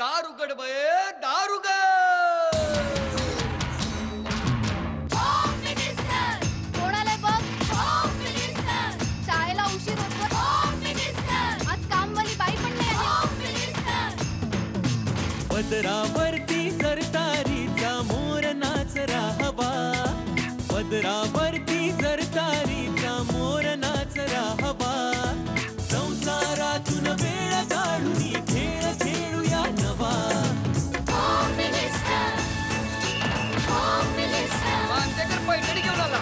दार उघड बये, दार उघड. कोणाला बघ, शाळेला उशीर होतो. आज कामवाली बाई पण नाही आली. पदरावरती सरतारीचा मोर नाचरा हवा, पदरावरती सरतारीचा मोर नाचरा हवा. संसारातून वेळ काढून खेळ खेळूया नवा. मांजेकर पैठणी घेऊन आला.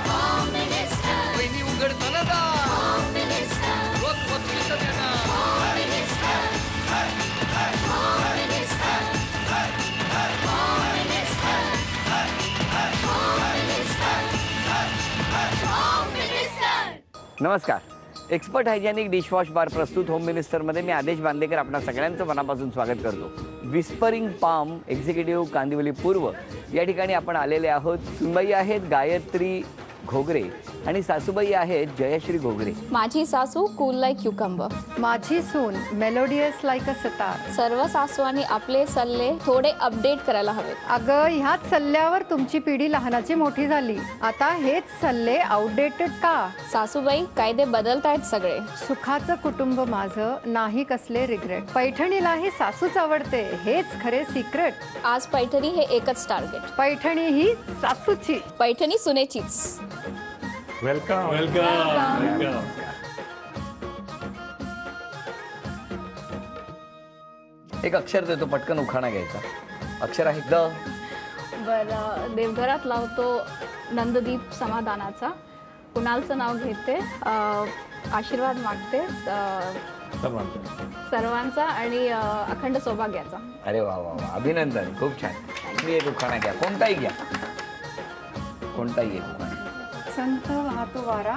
वहिनी उघडताना रोज वस्तूचं देणार. नमस्कार. एक्सपर्ट हायजेनिक डिशवॉश बार प्रस्तुत होम मिनिस्टरमध्ये मी आदेश बांदेकर आपणा सगळ्यांचं मनापासून स्वागत करतो. विस्परिंग पाम एक्झिक्युटिव्ह कांदिवली पूर्व या ठिकाणी आपण आलेले आहोत. सुनबाई आहेत गायत्री घोगरे आणि सासूबाई आहेत जयश्री घोगरे. माझी सासू कूल लाईक क्युकंबर. माझी सून मेलोडियस लाईक अ सितार. सर्व सासूंनी आपले सल्ले थोडे अपडेट करायला हवेत. अगं ह्याच सल्ल्यावर तुमची पिढी लहानाची मोठी झाली. आता हेच सल्ले आउटडेटेड का? सासूबाई कायदे बदलतायत सगळे. सुखाचं कुटुंब माझं, नाही कसले रिग्रेट. पैठणीलाही सासूच आवडते, हेच खरे सिक्रेट. आज पैठणी हे एकच टार्गेट. पैठणी ही सासूची. पैठणी सुनेचीच. Welcome welcome. एक अक्षर देतो, पटकन उखाणा घ्यायचा. अक्षर आहे द. बरं, देवघरात लावतो नंददीप समाधानाचा. कुणालचं नाव घेते, आशीर्वाद मागते सर्वांचा आणि अखंड सौभाग्याचा. अरे वा वा वा, अभिनंदन, खूप छान. तुम्ही एक उखाणा घ्या, कोणताही घ्या, कोणताही एक उखाणा. संत वाहतो वारा,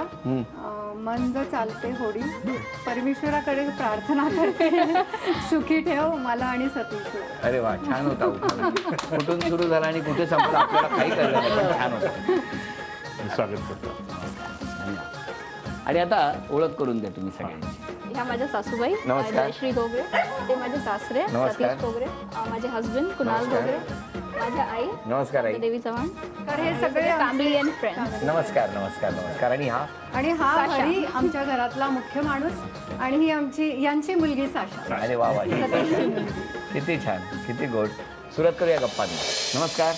मंद चालते होडी, परमेश्वराकडे प्रार्थना करते, सुखी ठेव मला आणि सतीश. अरे वा, छान होता उखाणा. कुठून सुरू झाला आणि कुठे संपला आपल्याला काही कळलं नाही, पण छान होता. स्वागत करतो. आणि आता ओळख करून द्या तुम्ही सगळ्यांची. ह्या माझ्या सासूबाई नमस्कार. जयश्री घोगरे, ते माझे सासरे नमस्कार. सतीश घोगरे, माझे हस्बंड कुणाल नमस्कार. घोगरे, माझ्या आई नमस्कार आई. देवी चव्हाण. तर हे सगळे फॅमिली अँड फ्रेंड्स. नमस्कार नमस्कार नमस्कार. आणि हा हा घरी आमच्या घरातला मुख्य माणूस आणि ही आमची यांची मुलगी साशा. अरे वा वा, किती छान, किती गोड. सुरुवात करूया गप्पांना. नमस्कार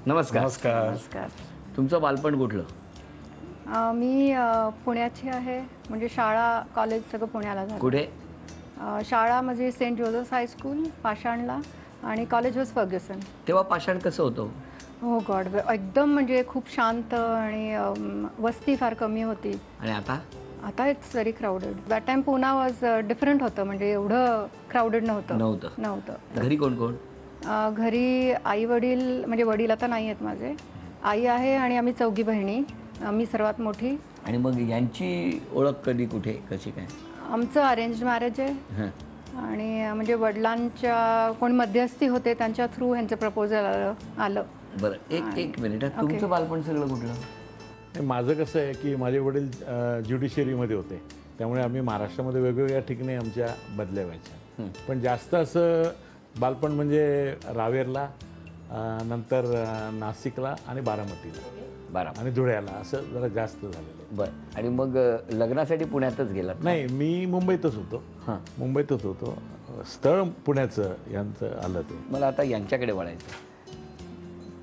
नमस्कार नमस्कार. तुमचं बालपण कुठलं? मी पुण्याची आहे, म्हणजे शाळा कॉलेज सगळं पुण्याला झालं. कुठे? शाळा म्हणजे सेंट जोसेफ हायस्कूल पाषाणला आणि कॉलेज वॉज फर्ग्युसन. तेव्हा पाषाण कसं होतं? हो गॉड, एकदम म्हणजे खूप शांत आणि वस्ती फार कमी होती. आणि आता? आता it's very crowded. That time Pune was different होतं, म्हणजे एवढं क्राऊडेड नव्हतं. घरी कोण कोण? घरी आई वडील, म्हणजे वडील आता नाही आहेत माझे. आई आहे आणि आम्ही चौघी बहिणी, मी सर्वात मोठी. आणि मग यांची ओळख कधी, कुठे, कशी काय? आमचं अरेंज मॅरेज आहे आणि म्हणजे वडिलांच्या कोण मध्यस्थी होते, त्यांच्या थ्रू ह्यांचं प्रपोजल आलं. बरं, एक मिनिट. तुमचं बालपण सगळं कुठलं? माझं कसं आहे की माझे वडील ज्युडिशियरीमध्ये होते, त्यामुळे आम्ही महाराष्ट्रामध्ये वेगवेगळ्या ठिकाणी आमच्या बदल्या व्हायच्या. पण जास्त असं बालपण म्हणजे रावेरला, नंतर नाशिकला आणि बारामतीला आणि धुळ्याला, असं जरा जास्त झालेलं. बरं. आणि मग लग्नासाठी पुण्यातच गेलात? नाही, मी मुंबईतच होतो. मुंबईतच होतो. स्थळ पुण्याचं यांचं आलं ते. मला आता यांच्याकडे वळायचं.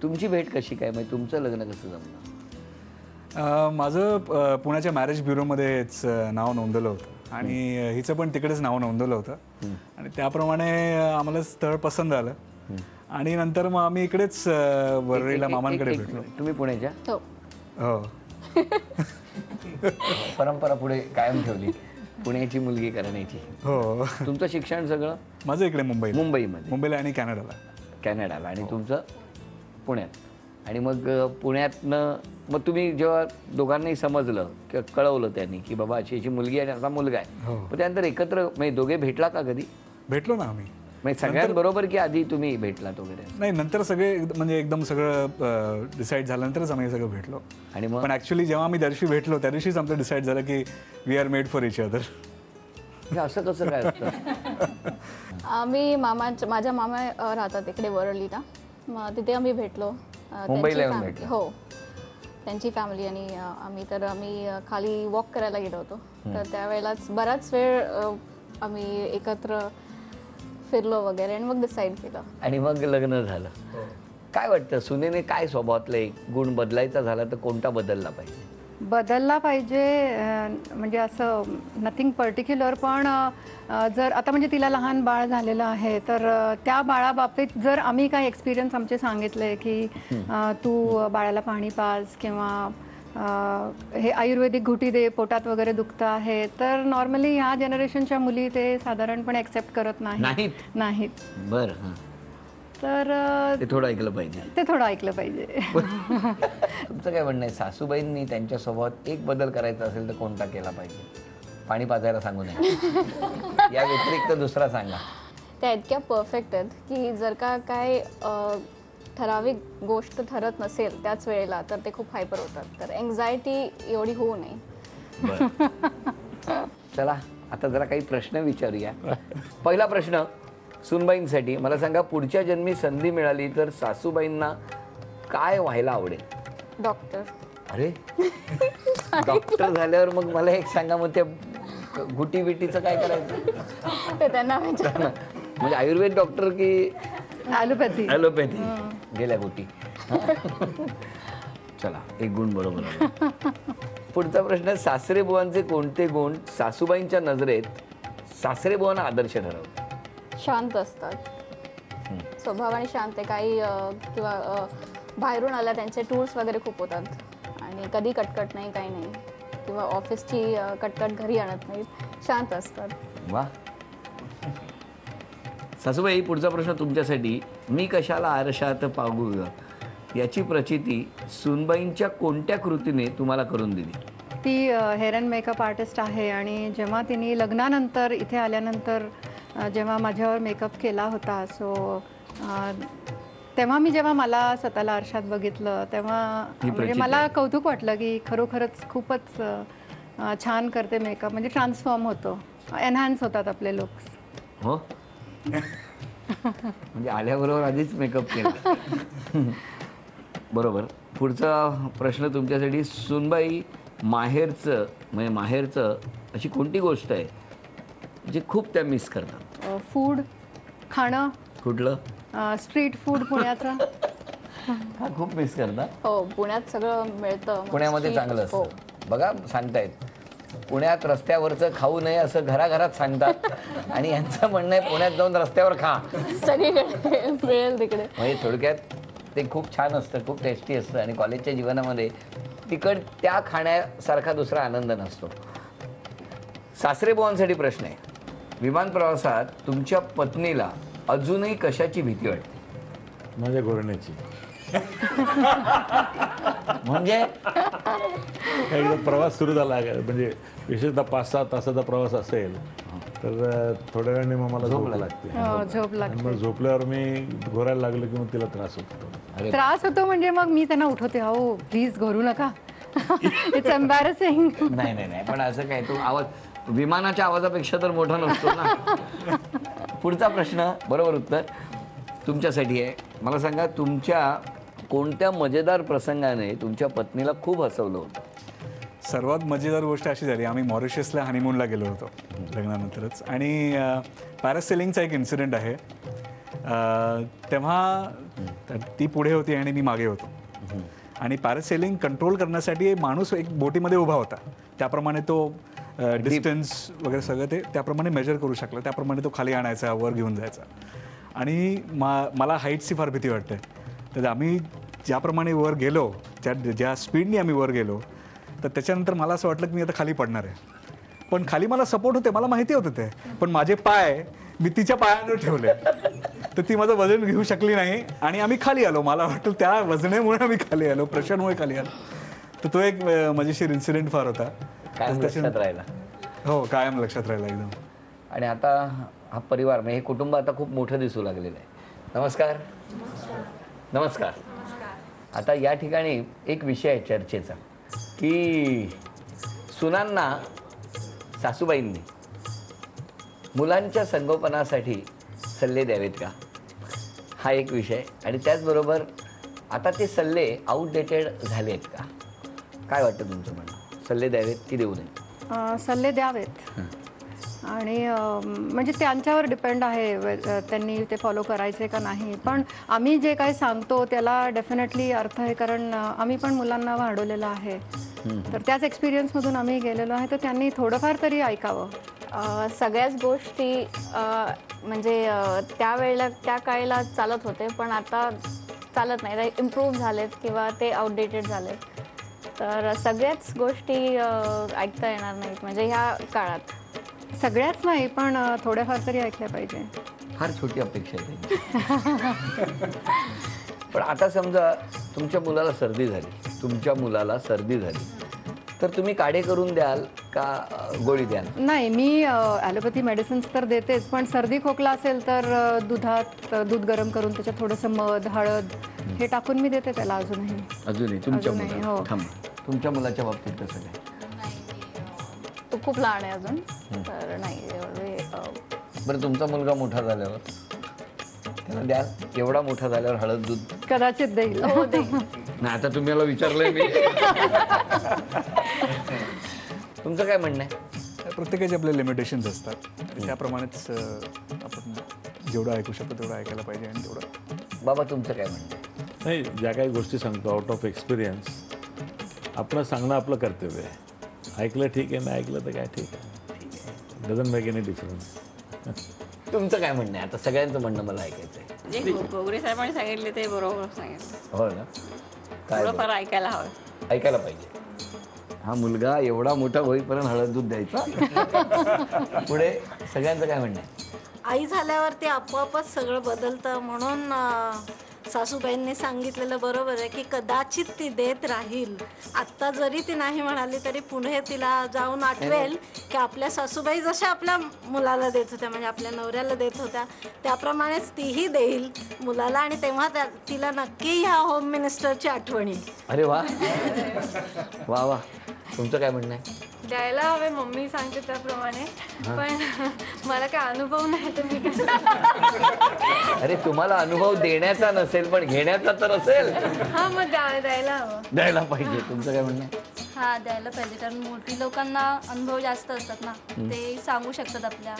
तुमची भेट कशी काय, म्हणजे तुमचं लग्न कसं जमलं? माझं पुण्याच्या मॅरेज ब्युरोमध्येच नाव नोंदवलं होतं आणि हिचं पण तिकडेच नाव नोंदवलं होतं आणि त्याप्रमाणे आम्हाला स्थळ पसंत आलं आणि नंतर मग आम्ही इकडेच वरळीला मामांकडे भेटलो. तुम्ही पुण्याच्या? हो. परंपरा पुढे कायम ठेवली, पुण्याची मुलगी करण्याची. हो. तुमचं शिक्षण सगळं? माझं इकडे मुंबईमध्ये. मुंबईला आणि कॅनडाला. आणि तुमचं पुण्यात. आणि मग पुण्यातनं मग तुम्ही जेव्हा दोघांनाही समजलं किंवा कळवलं त्यांनी की बाबा अशी मुलगी आणि असा मुलगा आहे, मग त्यानंतर एकत्र म्हणजे दोघे भेटला का कधी? भेटलो ना आम्ही. म्हणजे सगळ्यांबरोबर की आधी तुम्ही भेटलात वगैरे? नाही, नंतर सगळे म्हणजे एकदम सगळं डिसाईड झाल्यानंतरच आम्ही सगळं भेटलो. आणि मग पण ॲक्च्युली जेव्हा आम्ही त्या दिवशी भेटलो त्या दिवशीच आमचं डिसाईड झालं की we are made for each other. हे असं कसं काय असतं? आम्ही माझ्या मामा राहतात इकडे वरळीला, मग तिथे आम्ही भेटलो. मुंबईला येऊन family- भेटला? हो, त्यांची फॅमिली आणि आम्ही खाली वॉक करायला गेलो होतो. तर त्यावेळेलाच बराच वेळ आम्ही एकत्र फिरलो वगैरे आणि मग डिसाईड केलं. आणि मग लग्न झालं. काय वाटतं सुनेने काय स्वभावातला एक गुण बदलायचा झाला तर कोणता बदलला पाहिजे? बदलला पाहिजे म्हणजे असं नथिंग पर्टिक्युलर, पण जर आता म्हणजे तिला लहान बाळ झालेलं आहे तर त्या बाळाबाबतीत जर आम्ही काही एक्सपिरियन्स आमचे सांगितले की तू बाळाला पाणी पाज किंवा हे आयुर्वेदिक घुटी दे, पोटात वगैरे दुखतं आहे, तर नॉर्मली ह्या जनरेशनच्या मुली ते साधारणपणे ॲक्सेप्ट करत नाहीत. बरं. तर ते थोडं ऐकलं पाहिजे. ते थोडं ऐकलं पाहिजे. तुमचं काय म्हणणं आहे? सासूबाईंनी त्यांच्या स्वभावात एक बदल करायचा असेल तर कोणता केला पाहिजे? पाणी पाजायला सांगू नये, या व्यतिरिक्त दुसरा सांगा. त्या इतक्या परफेक्ट आहेत की जर का काय ठराविक गोष्ट ठरत नसेल त्याच वेळेला तर ते खूप हायपर होतात. तर एन्झायटी एवढी होऊ नये. चला आता जरा काही प्रश्न विचारूया. पहिला प्रश्न सुनबाईंसाठी, मला सांगा पुढच्या जन्मी संधी मिळाली तर सासूबाईंना काय व्हायला आवडेल? डॉक्टर. अरे डॉक्टर झाल्यावर मग मला एक सांगा, मग त्या गुटी बिटीचं काय करायचं? ते त्यांना विचार. म्हणजे आयुर्वेद डॉक्टर की ॲलोपॅथी? गेल्या गुटी. चला एक गुण बरोबर आहे. पुढचा प्रश्न, सासरे बुवांचे कोणते गुण सासूबाईंच्या नजरेत सासरे बुवांना आदर्श ठरवतात? शांत असतात, स्वभावाने शांत आहे. काही किंवा बाहेरून आला त्यांचे टूर्स वगैरे खूप होतात आणि कधी कटकट नाही, काही नाही, किंवा ऑफिसची कटकट घरी आणत नाहीत, शांत असतात. वा. सासूबाई पुढचा प्रश्न तुमच्यासाठी, मी कशाला आरशात पाहू याची प्रचिती सुनबाईंच्या कोणत्या कृतीने तुम्हाला करून दिली? ती हेअर अँड मेकअप आर्टिस्ट आहे आणि जेव्हा तिने लग्नानंतर इथे आल्यानंतर जेव्हा माझ्यावर मेकअप केला होता, सो तेव्हा जेव्हा मला स्वतःला आरशात बघितलं तेव्हा म्हणजे मला कौतुक वाटलं की खरोखरच खूपच छान करते मेकअप. म्हणजे ट्रान्सफॉर्म होतो, एनहान्स होतात आपले लुक्स. हो. म्हणजे आल्याबरोबर आधीच मेकअप केला. बरोबर. पुढचा प्रश्न तुमच्यासाठी, सुनबाई माहेरचं अशी कोणती गोष्ट आहे जी खूप त्या मिस करतात? फूड, खाणं. कुठलं? स्ट्रीट फूड पुण्याचं. खूप मिस करतात. हो, पुण्यात सगळं मिळतं, पुण्यामध्ये चांगलं असतं. बघा सांगतायत पुण्यात रस्त्यावरचं खाऊ नये असं घराघरात सांगतात आणि यांचं म्हणणं आहे पुण्यात जाऊन रस्त्यावर खा, सगळीकडे मिळेल तिकडे. म्हणजे थोडक्यात ते खूप छान असतं, खूप टेस्टी असतं आणि कॉलेजच्या जीवनामध्ये तिकड त्या खाण्यासारखा दुसरा आनंद नसतो. सासरे बुवांसाठी प्रश्न आहे, विमान प्रवासात तुमच्या पत्नीला अजूनही कशाची भीती वाटते? माझ्या घोरण्याची. म्हणजे एकदा प्रवास सुरू झाला, म्हणजे विशेषतः 5-6 तासाचा प्रवास असेल तर थोड्या वेळाने मग मला झोप लागते. झोप लागते. मग झोपल्यावर मी घोरायला लागलो की मग तिला त्रास होतो. त्रास होतो म्हणजे मग मी त्यांना उठवते, हो प्लीज घोरू नका. It's embarrassing. नाही पण असं काय, तो आवाज विमानाच्या आवाजापेक्षा तर मोठा नसतो ना. पुढचा प्रश्न, बरोबर उत्तर तुमच्यासाठी आहे. मला सांगा तुमच्या कोणत्या मजेदार प्रसंगाने तुमच्या पत्नीला खूप हसवलं होतं? सर्वात मजेदार गोष्ट अशी झाली, आम्ही मॉरिशसला हनीमूनला गेलो होतो लग्नानंतरच, आणि पॅरासेलिंगचा एक इन्सिडेंट आहे. तेव्हा ती पुढे होती आणि मी मागे होतो, आणि पॅरासेलिंग कंट्रोल करण्यासाठी माणूस एक बोटीमध्ये उभा होता. त्याप्रमाणे तो डिस्टन्स वगैरे सगळं ते त्याप्रमाणे मेजर करू शकला, त्याप्रमाणे तो खाली आणायचा, वर घेऊन जायचा. आणि मला हाईटची फार भीती वाटते, तर आम्ही ज्याप्रमाणे वर गेलो, ज्या स्पीडने आम्ही वर गेलो, तर त्याच्यानंतर मला असं वाटलं की मी आता खाली पडणार आहे. पण खाली मला सपोर्ट होते, मला माहिती होतं ते, पण माझे पाय मी तिच्या पायावर ठेवले, तर ती माझं वजन घेऊ शकली नाही आणि आम्ही खाली आलो. मला वाटतं त्या वजनामुळे आम्ही खाली आलो, प्रेशरमुळे खाली आलो. तर तो एक मजेशीर इन्सिडेंट फार होता. कायम लक्षात राहिला. हो, कायम लक्षात राहिला एकदम. आणि आता हा परिवार म्हणजे हे कुटुंब आता खूप मोठं दिसू लागलेलं आहे. नमस्कार. नमस्कार. आता या ठिकाणी एक विषय आहे चर्चेचा की सुनांना सासूबाईंनी मुलांच्या संगोपनासाठी सल्ले द्यावेत का, हा एक विषय. आणि त्याचबरोबर आता ते सल्ले आउटडेटेड झाले आहेत का, काय वाटतं तुमचं म्हणणं? सल्ले द्यावेत की देऊ नये? सल्ले द्यावेत. आणि म्हणजे त्यांच्यावर डिपेंड आहे त्यांनी ते फॉलो करायचे का नाही. पण आम्ही जे काही सांगतो त्याला डेफिनेटली अर्थ आहे, कारण आम्ही पण मुलांना वाढवलेलं आहे. तर त्याच एक्सपिरियन्समधून आम्ही गेलेलो आहे, तर त्यांनी थोडंफार तरी ऐकावं. सगळ्याच गोष्टी म्हणजे त्यावेळेला त्या काळाला चालत होते, पण आता चालत नाही. इम्प्रूव्ह झालेत किंवा ते आउटडेटेड झालेत. तर सगळ्याच गोष्टी ऐकता येणार नाहीत म्हणजे ह्या काळात. सगळ्याच नाही, पण थोड्याफार तरी ऐकल्या पाहिजे. फार छोटी अपेक्षा आहे. पण आता समजा तुमच्या मुलाला सर्दी झाली तर तुम्ही काढे करून द्याल का गोळी द्याल? नाही, मी ॲलोपॅथी मेडिसिन्स तर देतेच, पण सर्दी खोकला असेल तर दुधात दूध गरम करून त्याच्यात थोडंसं मध, हळद हे टाकून मी देते त्याला. अजूनही तुमच्या मुलाला? हो. तुमच्या मुलाच्या बाबतीत कसं काय? तो खूप लहान आहे अजून, तर नाही एवढे. बरं, तुमचा मुलगा मोठा झाल्यावर त्याला द्याल? एवढा मोठा झाल्यावर हळद दूध कदाचित देईल. हो, देईल. नाही, आता तुम्ही मला विचारलंय मी. तुमचं काय म्हणणं आहे? प्रत्येकाचे आपले लिमिटेशन्स असतात, त्याप्रमाणेच आपण जेवढं ऐकू शकतो तेवढं ऐकायला पाहिजे. आणि तेवढं. बाबा, तुमचं काय म्हणणं आहे? नाही, ज्या काही गोष्टी सांगतो आउट ऑफ एक्सपिरियन्स, आपलं सांगणं आपलं कर्तव्य आहे. ऐकलं ठीक आहे, नाही ऐकलं तर काय ठीक आहे. Doesn't make any difference. तुमचं काय म्हणणं आहे? आता सगळ्यांचं म्हणणं मला ऐकायचं आहे. जे गोगरे साहेबांनी सांगितले ते बरोबर सांगितलं. हो ना? काय थोडंफार ऐकायला हवं. ऐकायला पाहिजे. हा मुलगा एवढा मोठा होईपर्यंत हळद दूध द्यायचा. पुढे सगळ्यांचं काय म्हणणं आहे? आई झाल्यावर ते आपोआपच सगळं बदलतं, म्हणून सासूबाईंनी सांगितलेलं बरोबर आहे की कदाचित ती देत राहील. आत्ता जरी ती नाही म्हणाली तरी पुढे तिला जाऊन आठवेल की आपल्या सासूबाई जशा आपल्या मुलाला देत होत्या, म्हणजे आपल्या नवऱ्याला देत होत्या, त्याप्रमाणेच तीही देईल मुलाला. आणि तेव्हा तिला नक्की ह्या होम मिनिस्टरची आठवण येईल. अरे वा वा वा. तुमचं काय म्हणणं आहे? द्यायला हवे, मम्मी सांगते त्याप्रमाणे, पण मला काय अनुभव नाही तर मी अरे, तुम्हाला अनुभव देण्याचा नसेल पण घेण्याचा तर असेल. हा, मग द्यायला हवं. द्यायला पाहिजे. तुमचं काय म्हणणं आहे? हा, द्यायला पाहिजे, कारण मोठी लोकांना अनुभव जास्त असतात ना, ते सांगू शकतात आपल्या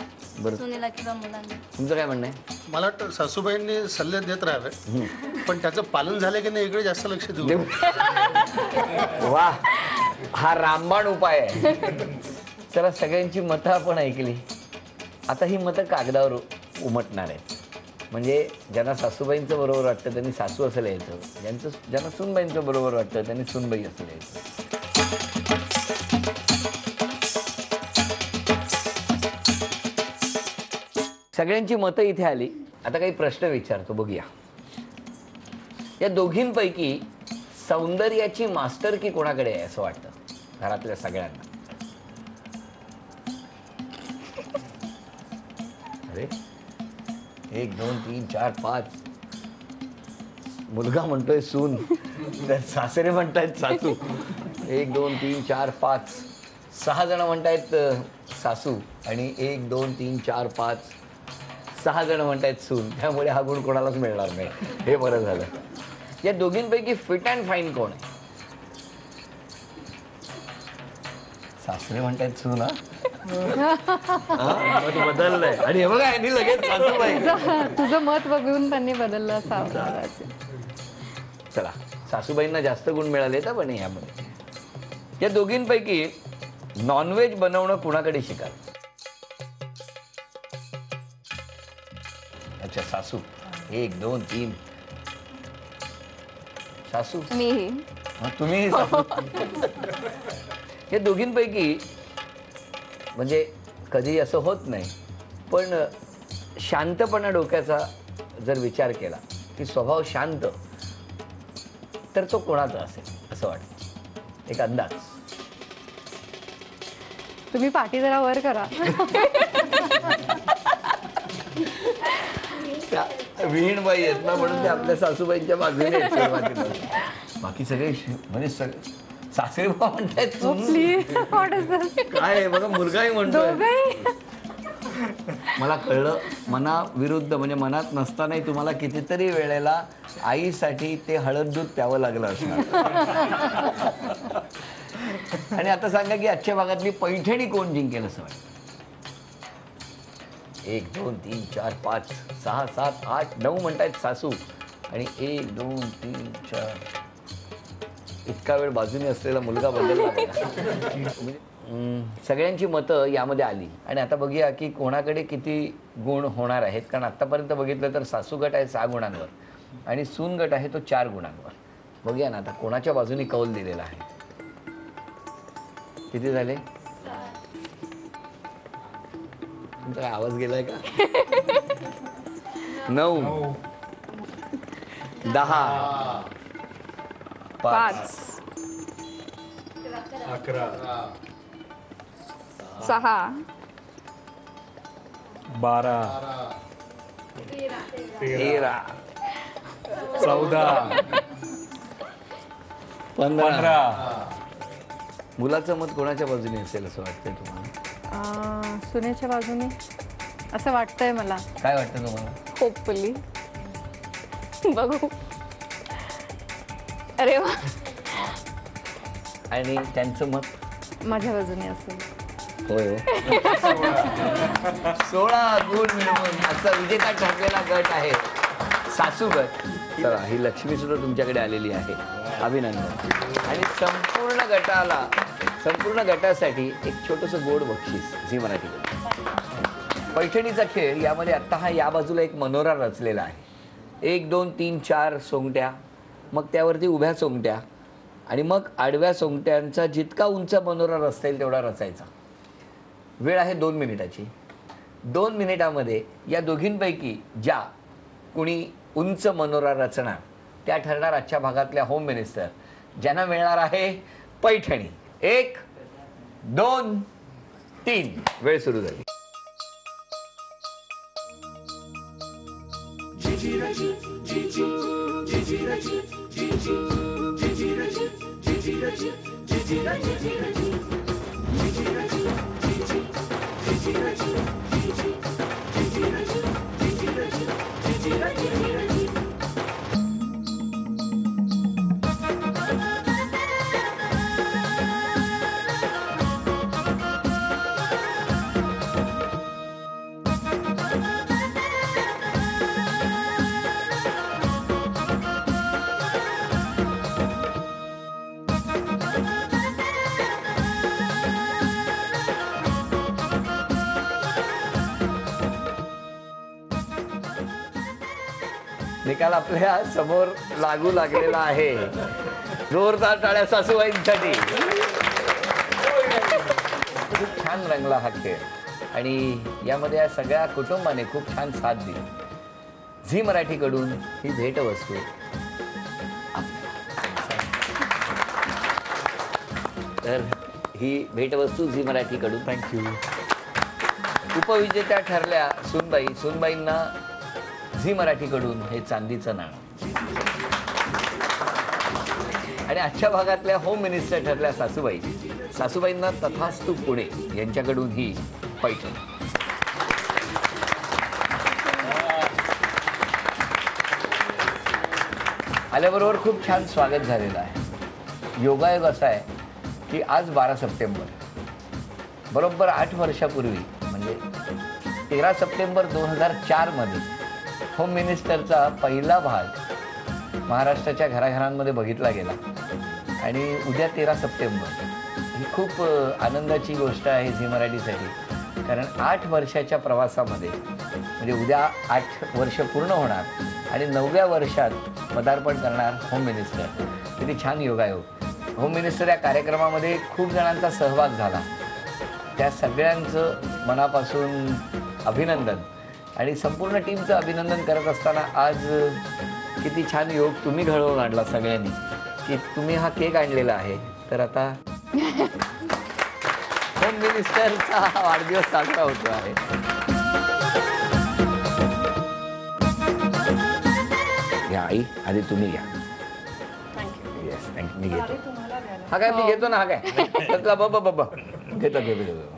सुनेला किंवा मुलांना. तुमचं काय म्हणणं आहे? मला वाटतं सासूबाईंनी सल्ले देत राहावे, पण त्याचं पालन झालं की नाही इकडे जास्त लक्ष देऊ. वा, हा रामबाण उपाय आहे. चला, सगळ्यांची मतं आपण ऐकली. आता ही मतं कागदावर उमटणार आहेत. म्हणजे ज्यांना सासूबाईंचं बरोबर वाटतं त्यांनी सासू असं लिहायचं, ज्यांना सूनबाईंचं बरोबर वाटतं त्यांनी सूनबाई असं लिहायचं. सगळ्यांची मतं इथे आली. आता काही प्रश्न विचारतो, बघूया. या दोघींपैकी सौंदर्याची मास्टर की कोणाकडे आहे असं वाटतं घरातल्या सगळ्यांना? अरे, 1 2 3 4 5. मुलगा म्हणतोय सून, तर सासरे म्हणतायत सासू. 1 2 3 4 5. 6 जण म्हणतायत सासू आणि 1 2 3 4 5. 6 जण म्हणतायत सून. त्यामुळे हा गुण कोणालाच मिळणार नाही. हे बरं झालं. या दोघींपैकी फिट अँड फाईन कोण आहे? सासरे म्हणतायत सून. मत बदललंय. आणि हे बघा, यांनी लगेच सासूबाई. तुझं मत बघून त्यांनी बदललं असावं. चला, सासूबाईंना जास्त गुण मिळाले तर पण यामध्ये. या दोघींपैकी नॉनव्हेज बनवणं कुणाकडे शिकाल? अच्छा, सासू. 1 2 3. सासू. मीही. तुम्ही सासू. या दोघींपैकी म्हणजे कधी असं होत नाही, पण शांतपणा डोक्याचा जर विचार केला की स्वभाव शांत, तर तो कोणाचा असेल असं वाटतं? एक अंदाज. तुम्ही पाठी जरा वर करा. विहीणबाई आहेत ना, म्हणून ते आपल्या सासूबाईंच्या बाजूने आहेत. बाकी सगळे म्हणजे सासरे म्हणतायत प्लीज, काय बघा, मुलगाही म्हणतोय. मला कळलं मनाविरुद्ध म्हणजे मनात नसतानाही तुम्हाला कितीतरी वेळेला आईसाठी ते हळद दूध प्यावं लागलं असणार. आणि आता सांगा की आजच्या भागातली पैठणी कोण जिंकेल असं वाटतं? 1 2 3 4 5 6 7 8 9 म्हणतायत सासू आणि 1 2 3 4 इतका वेळ बाजूने असलेला मुलगा बदलला. म्हणजे सगळ्यांची मतं यामध्ये आली आणि आता बघूया की कोणाकडे किती गुण होणार आहेत. कारण आत्तापर्यंत बघितलं तर सासू गट आहे 6 गुणांवर आणि सून गट आहे तो 4 गुणांवर. बघूया ना आता कोणाच्या बाजूने कौल दिलेला आहे. किती झाले? तुमचा काय आवाज गेलाय का? 9 10 5 11 6 12 13 14 15 मुलाचं मत कोणाच्या बाजूने असेल असं वाटतंय तुम्हाला? सुनेच्या बाजूने असं वाटतंय मला. काय वाटतं तुम्हाला? होपफुली बघू. अरे वा. आणि त्यांचं मत माझ्या बाजूने असेल. होय. 16 गुण मिळवून असा विजेता ठरलेला गट आहे सासू गट. चला ही लक्ष्मी सुद्धा तुमच्याकडे आलेली आहे. अभिनंदन. आणि संपूर्ण गटासाठी एक छोटंसं गोड बक्षीस झी मराठी. पैठणीचा खेळ यामध्ये आत्ता हा या बाजूला एक मनोरा रचलेला आहे. 1 2 3 4 सोंगट्या, मग त्यावरती उभ्या सोंगट्या आणि मग आडव्या सोंगट्यांचा जितका उंच मनोरा रचता येईल तेवढा रचायचा. वेळ आहे 2 मिनिटाची. 2 मिनिटामध्ये या दोघींपैकी ज्या कुणी उंच मनोरा रचणार त्या ठरणार आजच्या भागातल्या होम मिनिस्टर, ज्यांना मिळणार आहे पैठणी. 1 2 3 वेळ सुरू झाली. निकाल आपल्या समोर लागू लागलेला आहे. जोरदार टाळ्या सासूबाईंसाठी. खूप छान रंगला हा खेळ आणि यामध्ये या सगळ्या कुटुंबाने खूप छान साथ दिली. झी मराठीकडून ही भेटवस्तू तर ही भेटवस्तू झी मराठीकडून. थँक्यू. उपविजेत्या ठरल्या सुनबाईंना झी मराठीकडून हे चांदीचं नाणं. आणि आजच्या भागातल्या होम मिनिस्टर ठरल्या सासूबाईंना तथास्तु पुणे यांच्याकडून ही पैठणी. आल्याबरोबर खूप छान स्वागत झालेलं आहे. योगायोग असा आहे की आज 12 सप्टेंबर बरोबर 8 वर्षापूर्वी म्हणजे 13 सप्टेंबर 2004 मध्ये होम मिनिस्टरचा पहिला भाग महाराष्ट्राच्या घराघरांमध्ये बघितला गेला. आणि उद्या 13 सप्टेंबर ही खूप आनंदाची गोष्ट आहे झी मराठीसाठी. कारण 8 वर्षाच्या प्रवासामध्ये म्हणजे उद्या 8 वर्ष पूर्ण होणार आणि 9व्या वर्षात पदार्पण करणार होम मिनिस्टर. किती छान योगायोग. होम मिनिस्टर या कार्यक्रमामध्ये खूप जणांचा सहभाग झाला. त्या सगळ्यांचं मनापासून अभिनंदन आणि संपूर्ण टीमचं अभिनंदन करत असताना आज किती छान योग तुम्ही घडवून आणला सगळ्यांनी की तुम्ही हा केक आणलेला आहे. तर आता होम मिनिस्टरचा वाढदिवस साजरा होतो आहे. घ्या आई, आधी तुम्ही घ्या. Yes thank you. मी घेतो. हा काय मी घेतो ना. हा काय घेतो.